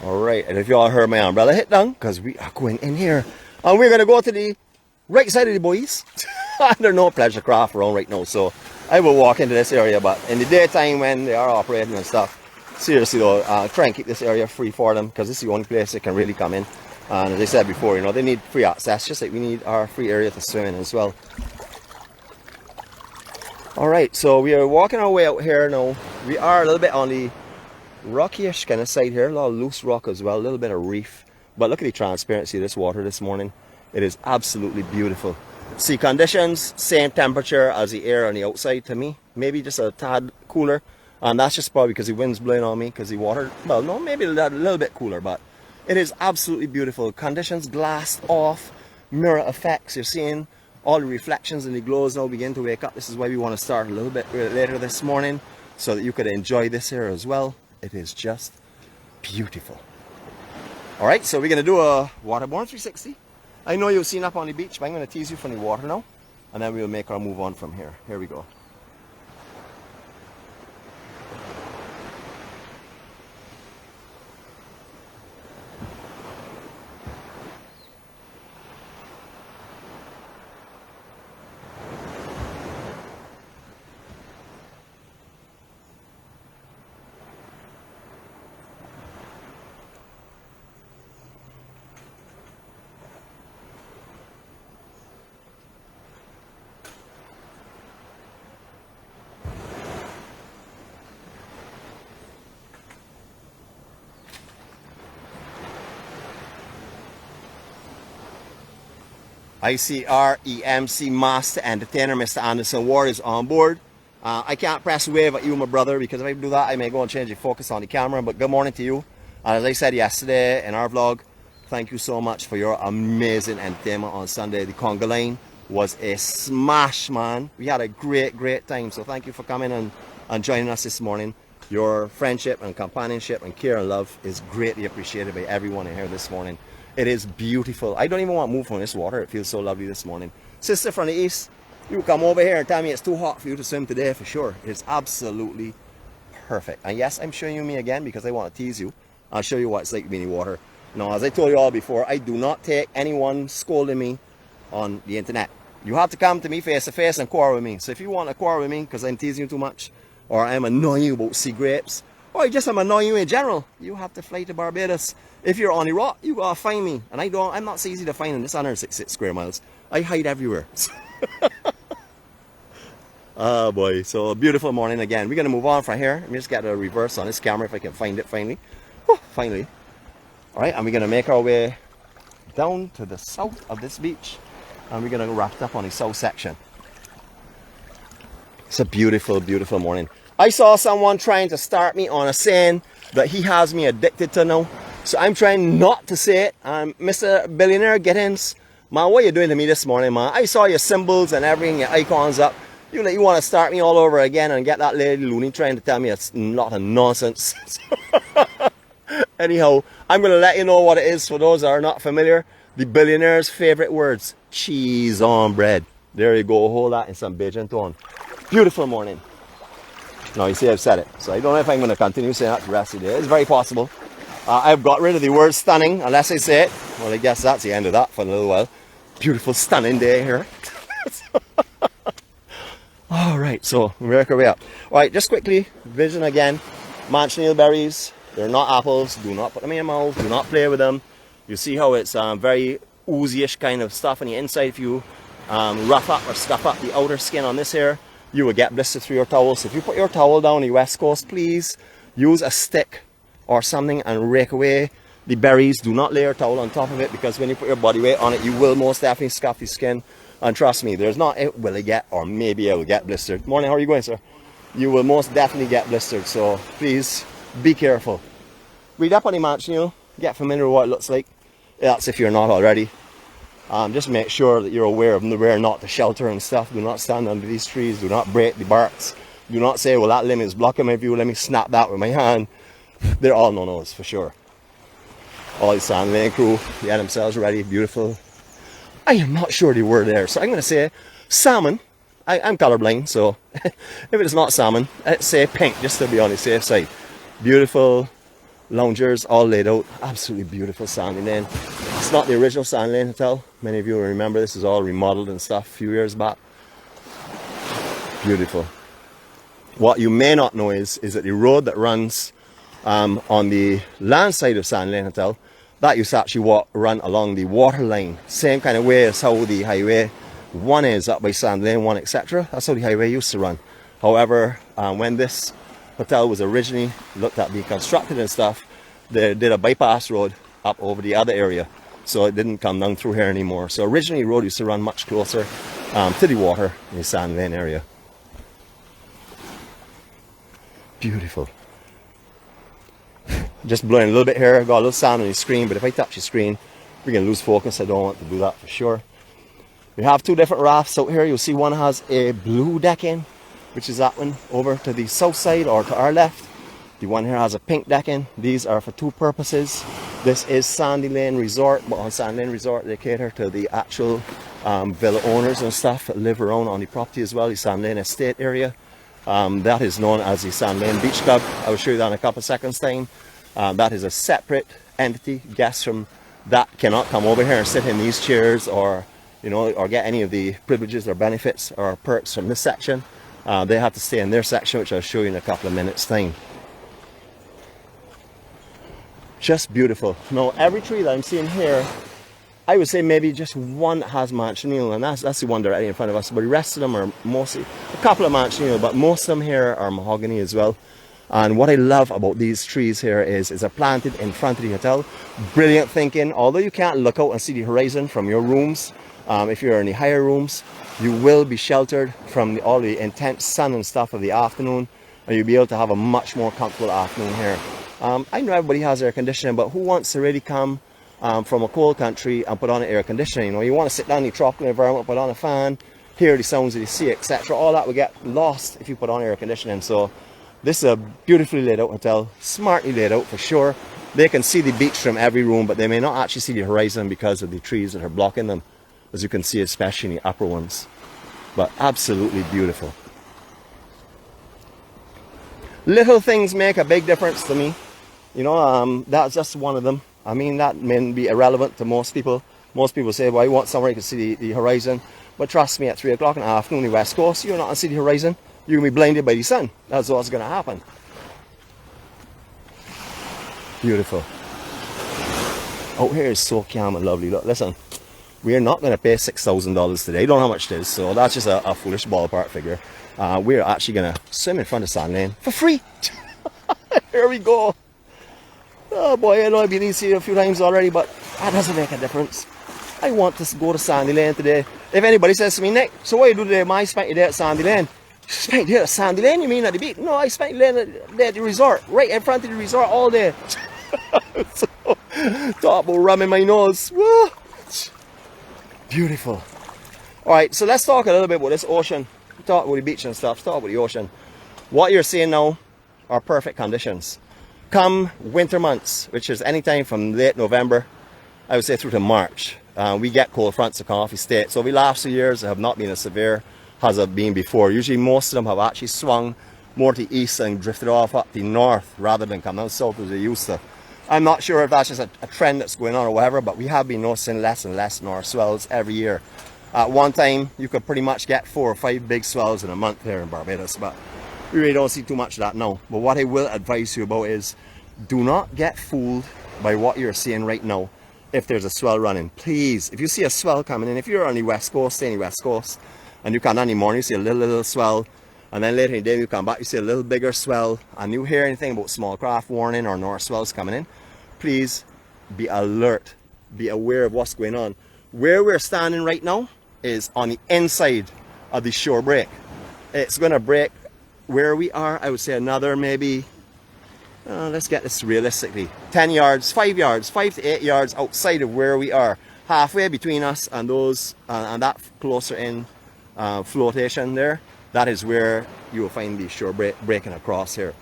Alright, and if you all heard my umbrella hit down, because we are going in here. And we're going to go to the right side of the buoys. There's no pleasure craft around right now, so I will walk into this area. But in the daytime when they are operating and stuff, seriously though, try and keep this area free for them, because this is the only place they can really come in. And as I said before, you know, they need free access, just like we need our free area to swim in as well. Alright, so we are walking our way out here now. We are a little bit on the rocky-ish kind of side here, a lot of loose rock as well, a little bit of reef. But look at the transparency of this water this morning. It is absolutely beautiful. Sea conditions, same temperature as the air on the outside to me. Maybe just a tad cooler. And that's just probably because the wind's blowing on me, because the water, well, no, maybe a little bit cooler, but it is absolutely beautiful. Conditions glassed off, mirror effects. You're seeing all the reflections and the glows now begin to wake up. This is why we want to start a little bit later this morning, so that you could enjoy this here as well. It is just beautiful. Alright, so we're going to do a waterborne 360. I know you've seen up on the beach, but I'm going to tease you from the water now. And then we'll make our move on from here. Here we go. ICREMC Master Entertainer, Mr. Anderson Ward, is on board. I can't press wave at you, my brother, because if I do that, I may go and change the focus on the camera. But good morning to you. And as I said yesterday in our vlog, thank you so much for your amazing entertainment on Sunday. The conga line was a smash, man. We had a great time. So thank you for coming and joining us this morning. Your friendship and companionship and care and love is greatly appreciated by everyone in here this morning. It is beautiful. I don't even want to move from this water. It feels so lovely this morning. Sister from the east, you come over here and tell me it's too hot for you to swim today for sure. It's absolutely perfect. And yes, I'm showing you me again because I want to tease you. I'll show you what it's like to be in the water. Now, as I told you all before, I do not take anyone scolding me on the internet. You have to come to me face to face and quarrel with me. So if you want to quarrel with me because I'm teasing you too much, or I'm annoying you about sea grapes, or just I'm annoying you in general, you have to fly to Barbados. If you're on the rock, you gotta find me. And I'm not so easy to find in this 166 square miles. I hide everywhere. Oh boy, so a beautiful morning again. We're gonna move on from here. Let me just get a reverse on this camera if I can find it finally. Oh, finally. All right, and we're gonna make our way down to the south of this beach. And we're gonna wrap it up on the south section. It's a beautiful morning. I saw someone trying to start me on a saying that he has me addicted to now. So I'm trying not to say it. Mr. Billionaire Gittins, man, what are you doing to me this morning, man? I saw your symbols and everything, your icons up. You want to start me all over again and get that lady loony trying to tell me it's not a nonsense. Anyhow, I'm going to let you know what it is for those that are not familiar. The billionaire's favorite words, cheese on bread. There you go, hold that in some Beijing tone. Beautiful morning. Now you see I've said it, so I don't know if I'm going to continue saying that the rest of the day. It's very possible. I've got rid of the word stunning unless I say it. Well, I guess that's the end of that for a little while. Beautiful, stunning day here. Alright, so we work our way up. Alright, just quickly, vision again. Manchineel berries, they're not apples. Do not put them in your mouth. Do not play with them. You see how it's very oozy-ish kind of stuff on the inside. If you rough up or scuff up the outer skin on this here, you will get blisters through your towel. So if you put your towel down the west coast, please use a stick or something and rake away the berries. Do not lay your towel on top of it, because when you put your body weight on it, you will most definitely scuff the skin. And trust me, there's not it will get, or maybe it will get blistered. Morning, how are you going, sir? You will most definitely get blistered, so please be careful. Read up on the Manchineel, get familiar with what it looks like. That's if you're not already. Just make sure that you're aware of where not to shelter and stuff. Do not stand under these trees. Do not break the barks. Do not say, well, that limb is blocking my view. Let me snap that with my hand. They're all no-nos for sure. All the sand laying crew, they had themselves ready. Beautiful. I am not sure the word there, so I'm going to say salmon. I'm colorblind, so if it's not salmon, let's say pink, just to be on the safe side. Beautiful loungers all laid out. Absolutely beautiful sanding lane. It's not the original sand lane hotel. Many of you will remember this is all remodeled and stuff a few years back. Beautiful. What you may not know is that the road that runs on the land side of Sand Lane Hotel, that used to actually run along the water line. Same kind of way as how the highway one is up by Sand Lane 1, etc. That's how the highway used to run. However, when this hotel was originally looked at being constructed and stuff, they did a bypass road up over the other area, so it didn't come down through here anymore. So originally the road used to run much closer to the water in the Sand Lane area. Beautiful. Just blowing a little bit here. Got a little sound on the screen, but if I touch the screen, we're going to lose focus. I don't want to do that for sure. We have two different rafts out here. You'll see one has a blue decking, which is that one over to the south side or to our left. The one here has a pink decking. These are for two purposes. This is Sandy Lane Resort, but on Sandy Lane Resort they cater to the actual villa owners and stuff that live around on the property as well, the Sandy Lane estate area. That is known as the Sand Lane Beach Club. I will show you that in a couple of seconds time. That is a separate entity. Guests from that cannot come over here and sit in these chairs or get any of the privileges or benefits or perks from this section. They have to stay in their section, which I'll show you in a couple of minutes time. Just beautiful. Now every tree that I'm seeing here, I would say maybe just one has Manchineel, and that's the one directly in front of us. But the rest of them are mostly a couple of Manchineel, but most of them here are mahogany as well. And what I love about these trees here is they're planted in front of the hotel. Brilliant thinking. Although you can't look out and see the horizon from your rooms, if you're in the higher rooms, you will be sheltered from all the intense sun and stuff of the afternoon, and you'll be able to have a much more comfortable afternoon here. I know everybody has air conditioning, but who wants to really come from a cold country and put on air conditioning? You know, you want to sit down in the tropical environment, put on a fan, hear the sounds of the sea, etc. All that will get lost if you put on air conditioning. So this is a beautifully laid out hotel, smartly laid out for sure. They can see the beach from every room, but they may not actually see the horizon because of the trees that are blocking them, as you can see, especially in the upper ones. But absolutely beautiful. Little things make a big difference to me. You know, that's just one of them. I mean, that may be irrelevant to most people. Most people say, well, I want somewhere you can see the horizon. But trust me, at 3 o'clock in the afternoon on the west coast, you're not going to see the horizon. You're going to be blinded by the sun. That's what's going to happen. Beautiful. Oh, here is so calm and lovely. Look, listen. We are not going to pay $6,000 today. I don't know how much it is, so that's just a foolish ballpark figure. We're actually going to swim in front of Sand Lane for free. Here we go. Oh boy, I know I've been here a few times already, but that doesn't make a difference. I want to go to Sandy Lane today. If anybody says to me, Nick, so what do you do today? I spent your day at Sandy Lane. Spent your day at Sandy Lane, you mean at the beach? No, I spent your day at the resort, right in front of the resort all day. So, talk about rubbing my nose. Woo. Beautiful. Alright, so let's talk a little bit about this ocean. Talk about the beach and stuff, talk about the ocean. What you're seeing now are perfect conditions. Come winter months, which is anytime from late November, I would say through to March, we get cold fronts that come off the state. So the last few years have not been as severe as have been before. Usually most of them have actually swung more to the east and drifted off up the north rather than come down south as they used to. I'm not sure if that's just a trend that's going on or whatever, but we have been noticing less and less north swells every year. At one time, you could pretty much get 4 or 5 big swells in a month here in Barbados, but we really don't see too much of that now. But what I will advise you about is do not get fooled by what you're seeing right now if there's a swell running. Please, if you see a swell coming in, if you're on the west coast, stay on the west coast, and you come down in the morning, you see a little swell, and then later in the day you come back, you see a little bigger swell, and you hear anything about small craft warning or north swells coming in, please be alert, be aware of what's going on. Where we're standing right now is on the inside of the shore break. It's going to break where we are, I would say another maybe, let's get this realistically, 10 yards, 5 yards, 5 to 8 yards outside of where we are. Halfway between us and those, and that closer in flotation there, that is where you will find the shore breaking across here.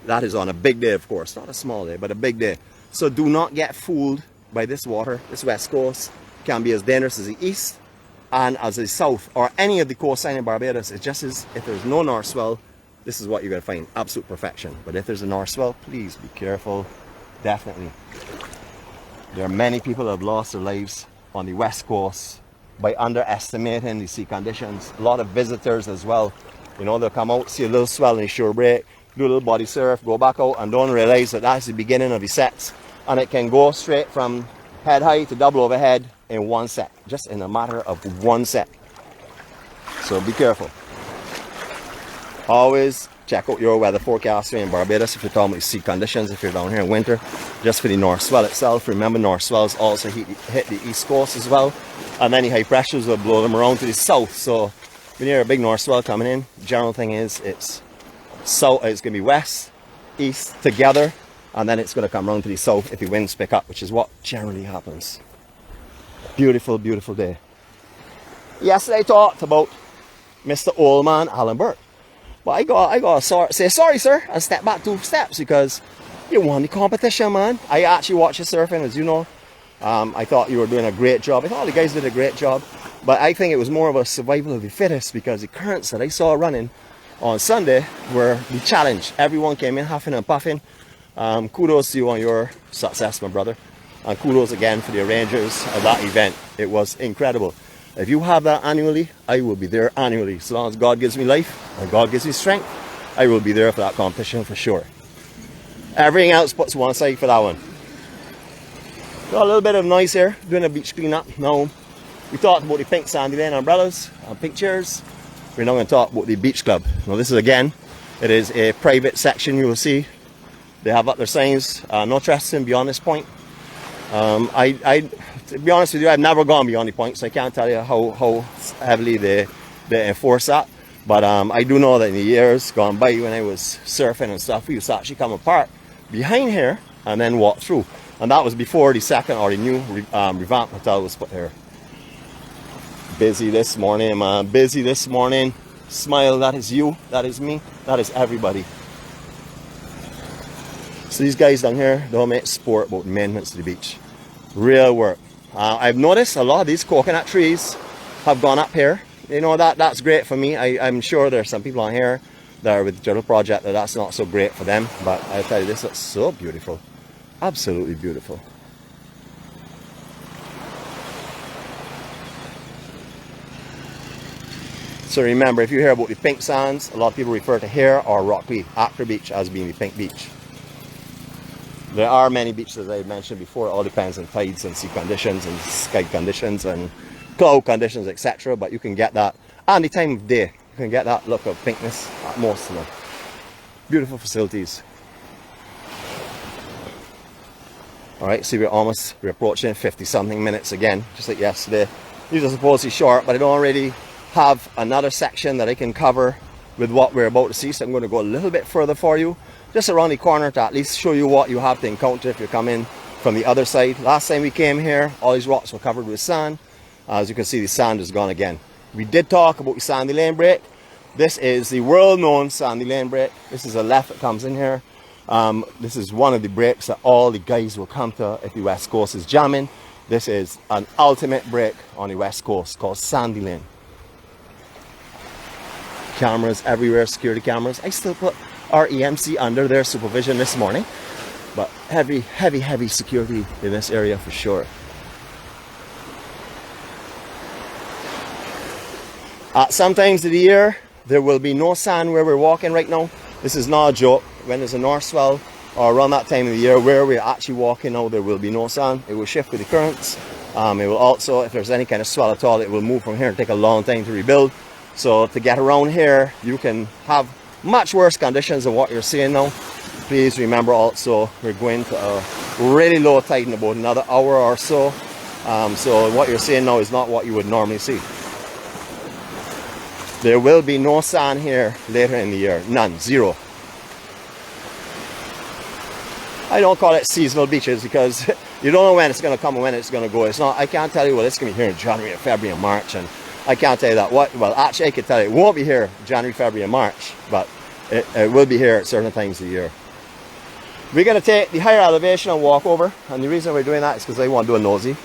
That is on a big day, of course, not a small day, but a big day. So do not get fooled by this water. This west coast can be as dangerous as the east and as the south, or any of the coastline in Barbados. It just is, if there's no north swell, this is what you're going to find, absolute perfection. But if there's a north swell, please be careful, definitely. There are many people that have lost their lives on the west coast by underestimating the sea conditions. A lot of visitors as well. You know, they'll come out, see a little swell in the shore break, do a little body surf, go back out and don't realize that that's the beginning of the sets. And it can go straight from head high to double overhead in one set, just in a matter of one set. So be careful. Always check out your weather forecast here in Barbados if you're talking about sea conditions, if you're down here in winter. Just for the north swell itself, remember north swells also hit the east coast as well, and then the high pressures will blow them around to the south. So when you hear a big north swell coming in, general thing is it's south, it's going to be west, east together, and then it's going to come around to the south if the winds pick up, which is what generally happens. Beautiful, beautiful day. Yesterday I talked about Mr. Old Man Alan Burke. But I got to say sorry, sir, and step back 2 steps because you won the competition, man. I actually watched you surfing, as you know. I thought you were doing a great job. I thought all the guys did a great job. But I think it was more of a survival of the fittest because the currents that I saw running on Sunday were the challenge. Everyone came in huffing and puffing. Kudos to you on your success, my brother. And kudos again for the arrangers of that event. It was incredible. If you have that annually, I will be there annually. So long as God gives me life and God gives me strength, I will be there for that competition for sure. Everything else puts one side for that one. Got a little bit of noise here, doing a beach cleanup. Now, we talked about the pink Sandy Lane umbrellas and pink chairs. We're now going to talk about the beach club. Now this is again It is a private section. You will see they have up their signs, no trespassing beyond this point. To be honest with you, I've never gone beyond the point, so I can't tell you how heavily they enforce that. But I do know that in the years gone by when I was surfing and stuff, we used to actually come apart behind here and then walk through. And that was before the second or the new revamped hotel was put here. Busy this morning, man. Busy this morning. Smile, that is you, that is me, that is everybody. So these guys down here don't make sport about amendments to the beach. Real work. I've noticed a lot of these coconut trees have gone up here. You know, that's great for me. I'm sure there's some people on here that are with the Turtle Project that's not so great for them. But I tell you, this looks so beautiful. Absolutely beautiful. So remember, if you hear about the pink sands, a lot of people refer to here or Rockleaf, Acre Beach, as being the pink beach. There are many beaches, as I mentioned before. It all depends on tides and sea conditions and sky conditions and cloud conditions, etc. But you can get that any time of day. You can get that look of pinkness at most of them. Beautiful facilities. Alright, so we're approaching 50 something minutes again, just like yesterday. These are supposedly short, but I don't really have another section that I can cover with what we're about to see, so I'm going to go a little bit further for you, just around the corner, to at least show you what you have to encounter if you're coming from the other side. Last time we came here, all these rocks were covered with sand. As you can see, the sand is gone again. We did talk about the sandy lane break. This is the world-known sandy lane break. This is a left that comes in here. This is one of the breaks that all the guys will come to if the west coast is jamming. This is an ultimate break on the west coast called Sandy Lane. Cameras everywhere, security cameras. I still put our EMC under their supervision this morning, but heavy security in this area for sure. At some times of the year, there will be no sand where we're walking right now. This is not a joke. When there's a north swell or around that time of the year where we're actually walking now, there will be no sand. It will shift with the currents. It will also, if there's any kind of swell at all, it will move from here and take a long time to rebuild. So to get around here, you can have much worse conditions than what you're seeing now. Please remember also, we're going to a really low tide in about another hour or so. So what you're seeing now is not what you would normally see. There will be no sand here later in the year. None. Zero. I don't call it seasonal beaches because you don't know when it's going to come and when it's going to go. It's not. I can't tell you, well, it's going to be here in January, February, and March, and I can't tell you that. Well, actually, I can tell you it won't be here January, February, and March, but it will be here at certain times of the year. We're going to take the higher elevation and walk over, and the reason we're doing that is because I want to do a nosy. You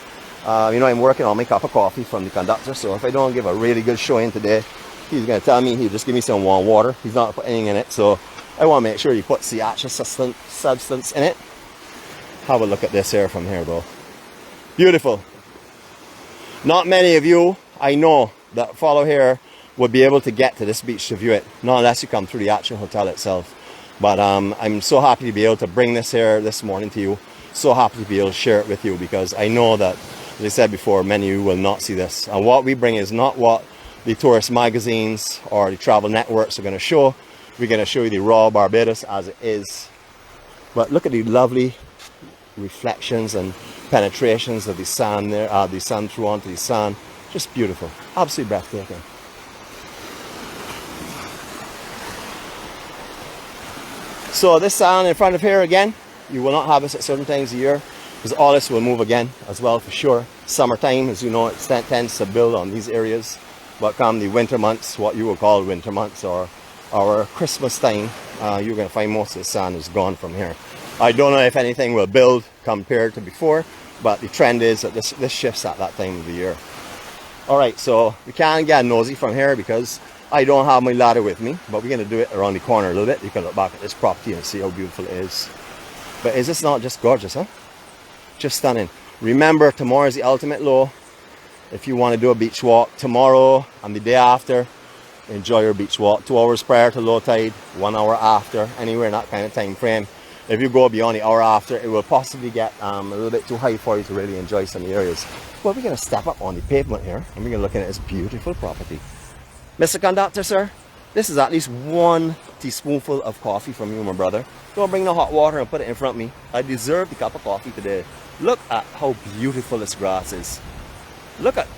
know, I'm working on my cup of coffee from the conductor, so if I don't give a really good showing today, he's going to tell me he'll just give me some warm water. He's not putting anything in it, so I want to make sure he puts the actual substance in it. Have a look at this here from here, though. Beautiful. Not many of you, I know, that follow here would be able to get to this beach to view it, not unless you come through the actual hotel itself. But I'm so happy to be able to bring this here this morning to you. So happy to be able to share it with you, because I know that, as I said before, many of you will not see this. And what we bring is not what the tourist magazines or the travel networks are going to show. We're going to show you the raw Barbados as it is. But look at the lovely reflections and penetrations of the sand there, the sun through onto the sand. Just beautiful. Absolutely breathtaking. So this sand in front of here again, you will not have this at certain times of year, because all this will move again as well for sure. Summertime, as you know, it tends to build on these areas. But come the winter months, what you will call winter months, or our Christmas time, you're going to find most of the sand is gone from here. I don't know if anything will build compared to before, but the trend is that this shifts at that time of the year. Alright, so we can't get nosy from here because I don't have my ladder with me, but we're going to do it around the corner a little bit. You can look back at this property and see how beautiful it is. But is this not just gorgeous, huh? Just stunning. Remember, tomorrow is the ultimate low. If you want to do a beach walk tomorrow and the day after, enjoy your beach walk. 2 hours prior to low tide, 1 hour after, anywhere in that kind of time frame. If you go beyond the hour after, it will possibly get a little bit too high for you to really enjoy some of the areas. Well, we're going to step up on the pavement here and we're going to look at this beautiful property. Mr. Conductor, sir, This is at least 1 teaspoonful of coffee from you, my brother. Don't bring the hot water and put it in front of me. I deserve the cup of coffee today. Look at how beautiful this grass is.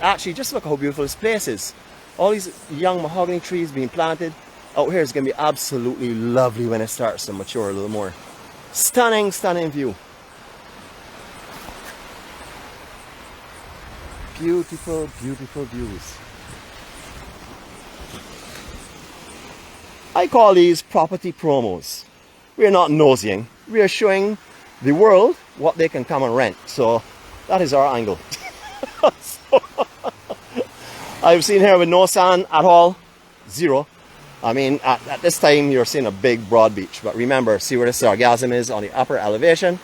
Actually, just look how beautiful this place is. All these young mahogany trees being planted. Out here is going to be absolutely lovely when it starts to mature a little more. Stunning, stunning view. Beautiful, beautiful views. I call these property promos. We're not nosying. We are showing the world what they can come and rent. So that is our angle. So, I've seen here with no sand at all. Zero. I mean, at this time you're seeing a big broad beach. But remember, see where the sargassum is on the upper elevation?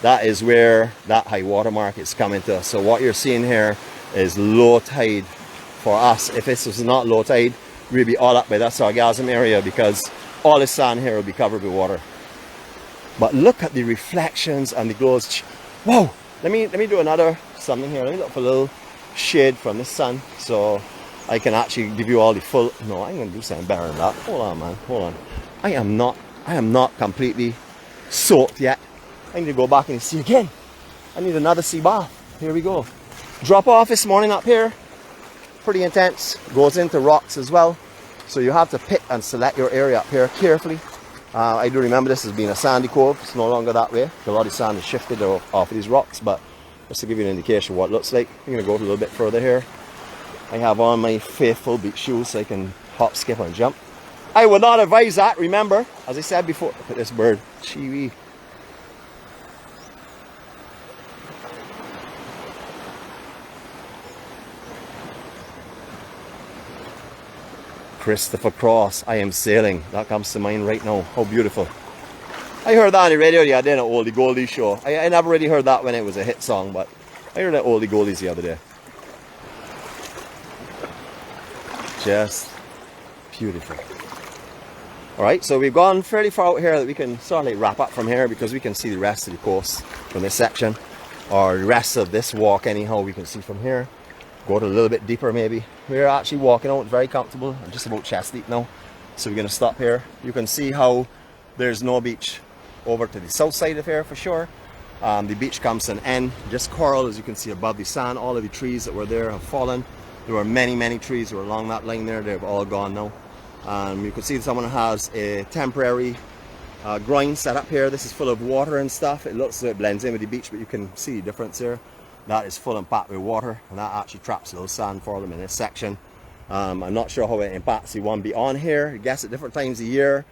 That is where that high water mark is coming to. So what you're seeing here is low tide for us. If this was not low tide, we'd be all up by that sargassum area because all the sand here will be covered with water. But look at the reflections and the glows. Whoa! Let me do another something here. Let me look for a little shade from the sun so I can actually give you all the full. No, I'm gonna do something better than that. Hold on, man. Hold on. I am not completely soaked yet. I need to go back in the sea again. I need another sea bath. Here we go. Drop off this morning up here. Pretty intense. Goes into rocks as well. So you have to pick and select your area up here carefully. I do remember this as being a sandy cove. It's no longer that way. A lot of sand is shifted off of these rocks, but just to give you an indication of what it looks like. I'm going to go a little bit further here. I have on my faithful beach shoes so I can hop, skip and jump. I would not advise that, remember, as I said before. Look at this bird. Chiwi. Christopher Cross, I am sailing. That comes to mind right now. How beautiful. I heard that on the radio the other day on an Oldie Goldie show. I never really heard that when it was a hit song, but I heard that Oldie Goldies the other day. Just beautiful. Alright, so we've gone fairly far out here that we can sort of like wrap up from here because we can see the rest of the coast from this section. Or the rest of this walk anyhow we can see from here. Go a little bit deeper maybe. We're actually walking out very comfortable. I'm just about chest deep now. So we're going to stop here. You can see how there's no beach over to the south side of here for sure. The beach comes to an end. Just coral as you can see above the sand. All of the trees that were there have fallen. There were many trees that were along that line there. They've all gone now. You can see someone has a temporary groin set up here. This is full of water and stuff. It looks like it blends in with the beach, but you can see the difference here. That is full and packed with water, and that actually traps a little sand for them in this section. I'm not sure how it impacts the one beyond here. I guess at different times of the year,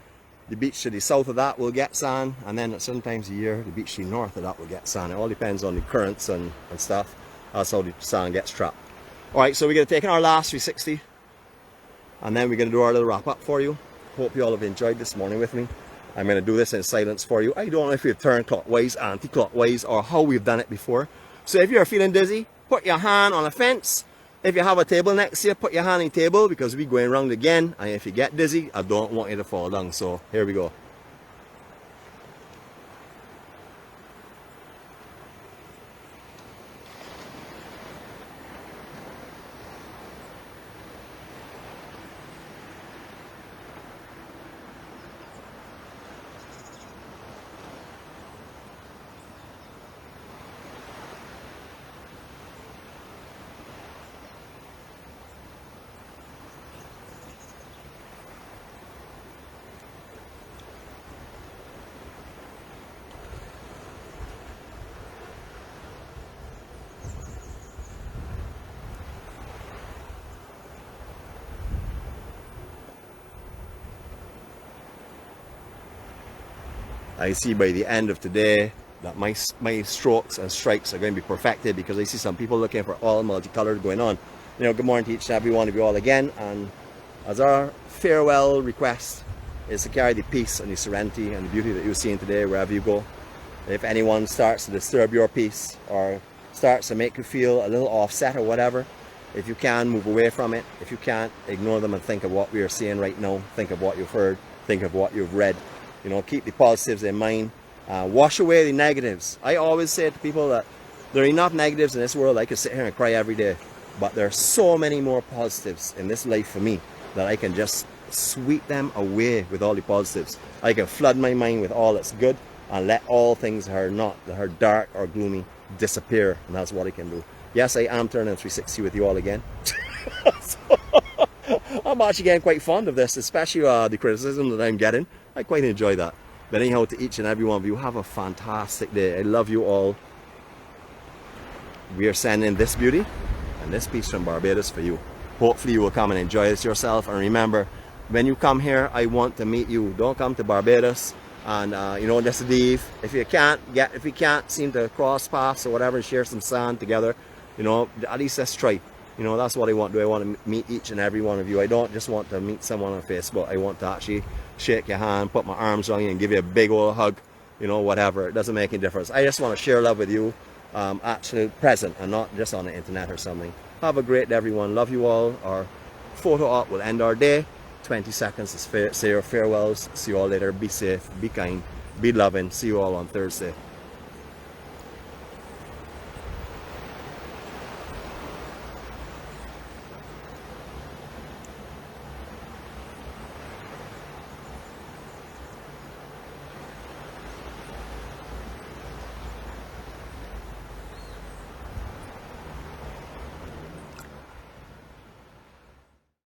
the beach to the south of that will get sand, and then at certain times of the year, the beach to the north of that will get sand. It all depends on the currents and stuff. That's how the sand gets trapped. Alright, so we're going to take in our last 360, and then we're going to do our little wrap up for you. Hope you all have enjoyed this morning with me. I'm going to do this in silence for you. I don't know if we've turned clockwise, anti-clockwise, or how we've done it before. So if you're feeling dizzy, put your hand on a fence. If you have a table next to you, put your hand on the table because we're going round again. And if you get dizzy, I don't want you to fall down. So here we go. I see by the end of today that my strokes and strikes are going to be perfected because I see some people looking for all multicolored going on. You know, good morning to each and every one of you all again, and as our farewell request is to carry the peace and the serenity and the beauty that you're seeing today wherever you go. If anyone starts to disturb your peace or starts to make you feel a little offset or whatever, if you can, move away from it. If you can't, ignore them and think of what we are seeing right now. Think of what you've heard. Think of what you've read. You know, keep the positives in mind. Wash away the negatives. I always say to people that there are enough negatives in this world. I could sit here and cry every day. But there are so many more positives in this life for me that I can just sweep them away with all the positives. I can flood my mind with all that's good and let all things that are dark or gloomy disappear, and that's what I can do. Yes, I am turning 360 with you all again. So, I'm actually getting quite fond of this, especially the criticism that I'm getting. I quite enjoy that. But anyhow, to each and every one of you, have a fantastic day. I love you all. We are sending this beauty and this piece from Barbados for you. Hopefully you will come and enjoy this yourself. And remember, when you come here, I want to meet you. Don't come to Barbados and just leave. If you can't seem to cross paths or whatever, share some sand together, at least let's try. That's what I want to do. I want to meet each and every one of you. I don't just want to meet someone on Facebook. I want to actually shake your hand, put my arms around you and give you a big old hug, whatever. It doesn't make any difference. I just want to share love with you, actually present and not just on the internet or something. Have a great day, everyone. Love you all. Our photo op will end our day. 20 seconds to say your farewells. See you all later. Be safe, be kind, be loving. See you all on Thursday.